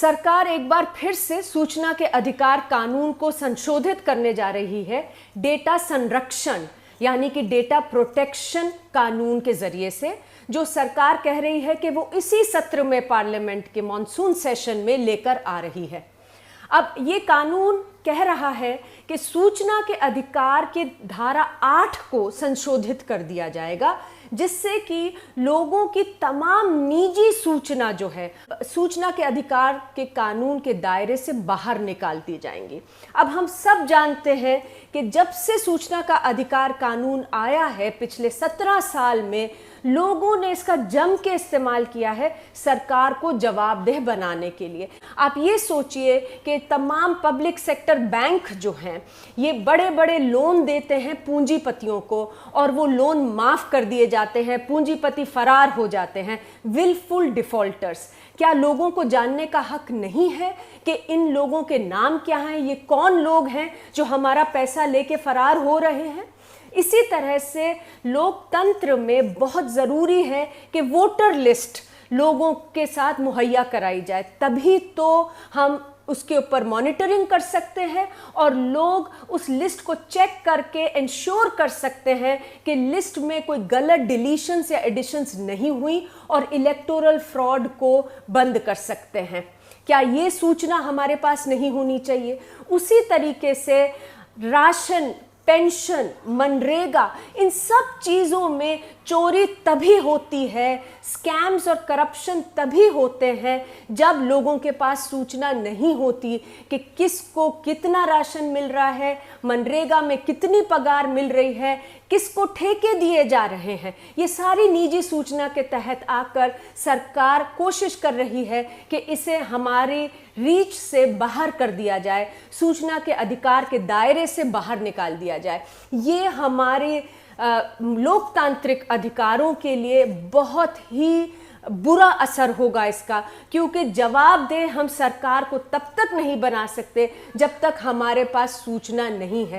सरकार एक बार फिर से सूचना के अधिकार कानून को संशोधित करने जा रही है। डेटा संरक्षण यानी कि डेटा प्रोटेक्शन कानून के जरिए से, जो सरकार कह रही है कि वो इसी सत्र में पार्लियामेंट के मॉनसून सेशन में लेकर आ रही है। अब ये कानून कह रहा है कि सूचना के अधिकार के धारा 8 को संशोधित कर दिया जाएगा, जिससे कि लोगों की तमाम निजी सूचना जो है सूचना के अधिकार के कानून के दायरे से बाहर निकाल दी जाएंगी। अब हम सब जानते हैं कि जब से सूचना का अधिकार कानून आया है, पिछले 17 साल में लोगों ने इसका जम के इस्तेमाल किया है सरकार को जवाबदेह बनाने के लिए। आप ये सोचिए कि तमाम पब्लिक सेक्टर बैंक जो हैं, ये बड़े बड़े लोन देते हैं पूंजीपतियों को, और वो लोन माफ कर दिए जाते हैं, पूंजीपति फरार हो जाते हैं, विलफुल डिफॉल्टर्स। क्या लोगों को जानने का हक नहीं है कि इन लोगों के नाम क्या हैं, ये कौन लोग हैं जो हमारा पैसा लेके फरार हो रहे हैं? इसी तरह से लोकतंत्र में बहुत ज़रूरी है कि वोटर लिस्ट लोगों के साथ मुहैया कराई जाए, तभी तो हम उसके ऊपर मॉनिटरिंग कर सकते हैं और लोग उस लिस्ट को चेक करके इंश्योर कर सकते हैं कि लिस्ट में कोई गलत डिलीशंस या एडिशंस नहीं हुई, और इलेक्टोरल फ्रॉड को बंद कर सकते हैं। क्या ये सूचना हमारे पास नहीं होनी चाहिए? उसी तरीके से राशन, पेंशन, मनरेगा, इन सब चीज़ों में चोरी तभी होती है, स्कैम्स और करप्शन तभी होते हैं जब लोगों के पास सूचना नहीं होती कि किसको कितना राशन मिल रहा है, मनरेगा में कितनी पगार मिल रही है, किसको ठेके दिए जा रहे हैं। ये सारी निजी सूचना के तहत आकर सरकार कोशिश कर रही है कि इसे हमारी रीच से बाहर कर दिया जाए, सूचना के अधिकार के दायरे से बाहर निकाल दिया जाए। ये हमारे लोकतांत्रिक अधिकारों के लिए बहुत ही बुरा असर होगा इसका, क्योंकि जवाबदेह हम सरकार को तब तक नहीं बना सकते जब तक हमारे पास सूचना नहीं है।